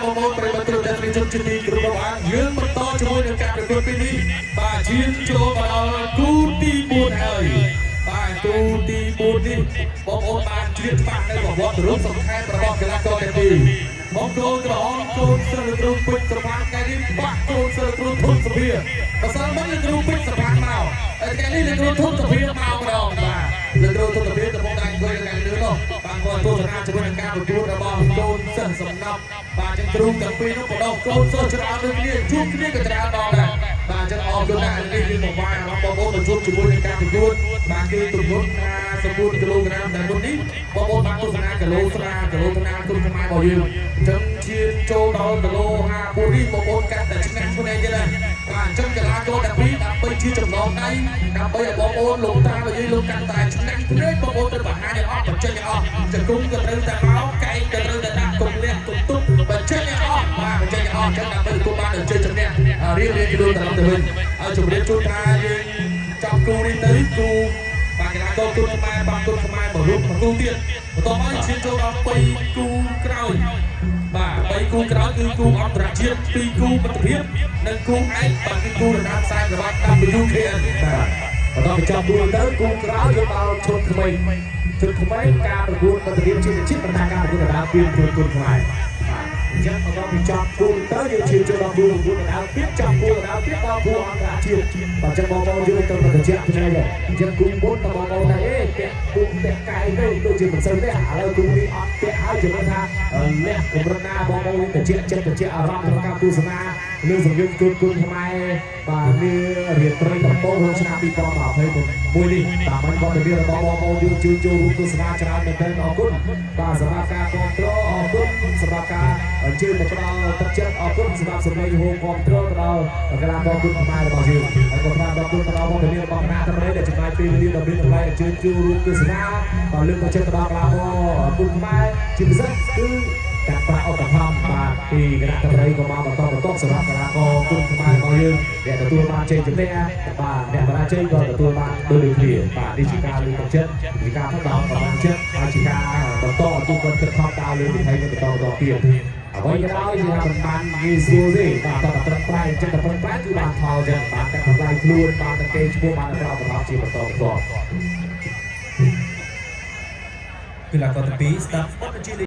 បងប្អូនប្រិយមិត្តដែលស្រីជនជាទីគោរពរបស់យើងបន្តជាមួយនឹងការប្រកួតពេលនេះបាទឈានចូលមកដល់គូទី4ហើយបាទគូទី4នេះបងប្អូនបានជ្រាបច្បាស់នៅប្រវត្តិរូបសំខាន់របស់កីឡាករទាំងពីរបងប្អូនក្រហមកូនសិលគ្រូពេជ្រសុផានថ្ងៃនេះបាក់កូនសិលគ្រូធុនសុភាបើសិនមកលោកគ្រូពេជ្រសុផានមកថ្ងៃនេះលោកគ្រូធុនសុភាមកម្ដងបាទលោកគ្រូធុនសុភាកំពុងតែអង្គុយនៅខាងលើនោះបានគាត់ទស្សនាជាមួយនឹងការប្រកួតរបស់កូនសិស្សសំណប់បាទចឹងគ្រូទាំងពីរនោះបដោះកូនសិស្សច្រើនដូចគ្នាជួបគ្នាក៏ច្រើនដងដែរបាទចឹងអរគុណណាស់នេះគឺមកវាយរបស់បងប្អូនមកជួបជាមួយនឹងការប្រកួតបាទគឺទម្ងន់50គីឡូក្រាមតែមុននេះបងប្អូនបានទស្សនាគីឡូស្រាគីឡូថ្នាលគុណខ្មែររបស់យើងចឹងឈានចូលដល់គីឡូ54នេះបងប្អូនកាន់តែឆ្នាំខ្លួនឯងទៀតហើយបាទចឹងកីឡាករទាំងពីរដើម្បីជាចំណងដៃដើម្បីឲ្យបងប្អូនលោកតារបស់យើងលោកកាន់តែឆ្នាំខ្លួនឯងបងប្អូនត្រូវបង្ហាញឲ្យអស់បញ្ចេញឲ្យអស់ចង្គង់ក៏ត្រូវតែមកកែងក៏ត្រូវតែដាក់គំលាក់គំទប់បញ្ចេញឲ្យអស់បាទបញ្ចេញឲ្យអស់ចឹងដើម្បីទទួលបានជ័យជំនះរៀងៗខ្លួនត្រឡប់ទៅវិញឲ្យជម្រាបជូនថាយើងចាប់គូនេះទៅគូបាទកីឡាករគុណខ្មែរបាទគុណខ្មែរមករួមគូទៀតបន្ទាប់មកឈានចូលដល់3គូក្រោយបាទ3គូក្រោយគឺគូអន្តរជាតិ2គូមិត្តភាពនិងគូឯកបាទគឺគូដណ្ដើមខ្សែក្រវ៉ាត់ WKN បាទបន្តបញ្ចប់គូទៅគូក្រោយយកដល់ឈុតថ្មីការប្រកួតមិត្តភាពជាតិបណ្ដាការប្រកួតដណ្ដើមពានគុណខ្មែរអញ្ចឹងបន្តបញ្ចប់គូទៅយើងឈានចូលដល់គូដណ្ដើមពានចាប់គូដណ្ដើមពានដល់គូអន្តរជាតិបាទអញ្ចឹងបងប្អូនយើងទៅបញ្ជាក់ផ្នែកហ្នឹងអញ្ចឹងគូមុនតបងប្អូនថាពាក់គូពាក់កាយទៅដូចជាមិនសូវទេឥឡូវគូនេះអត់ពាក់ហើយជំនឿថាលះកម្រិតណាបងប្អូនបញ្ជាក់ចិត្តបញ្ជាក់អារម្មណ៍ក្នុងការទស្សនាលើសង្គ្រាមគុណខ្មែរបាទនារាត្រីដំបូងក្នុងឆ្នាំ2021នេះតាមមិនបងមានរបស់បងប្អូនយើងជួយចូលរួមទស្សនាច្រើនមែនទែនអរគុណបាទសម្រាប់ការគ្រប់គ្រងអរគុណសម្រាប់ការអញ្ជើញមកផ្ដល់ទឹកចិត្តអរគុណសម្រាប់សម្លេងហូមគ្រប់គ្រងទៅដល់កីឡាករគុណខ្មែររបស់យើងហើយក៏បានអរគុណទៅដល់បងប្អូនរបស់គណៈកម្មការដែលចំណាយពេលវេលាដ៏មានតម្លៃអញ្ជើញចូលរួមទស្សនាបាទលើកទឹកចិត្តទៅដល់កីឡាករគុណខ្មែរជាពិសេសគឺការប្រាក់ឧបត្ថម្ភបាទពីគណៈកម្មការក៏បានបន្តសម្រាប់កីឡាករគុណខ្មែររបស់យើងដែលទទួលបានជ័យជំនះបាទអ្នកបរាជ័យក៏ទទួលបានដូចគ្នាបាទនេះជាការលើកទឹកចិត្តជាការផ្ដល់កម្លាំងចិត្តហើយជាការបន្តទូគាត់ខិតខំដើរលើវិថីនេះបន្តទៀតអ្វីក៏ដោយជាមិនបានងាយស្រួលទេបាទតើប្រឹងប្រែងចិត្តប្រឹងប្រែងគឺបានផលចឹងបានតែកម្លាំងខ្លួនបានតែគេឈ្មោះបានតែប្រកបជាបន្តកីឡាករទាំងពីរស្ដាប់បទបញ្ជា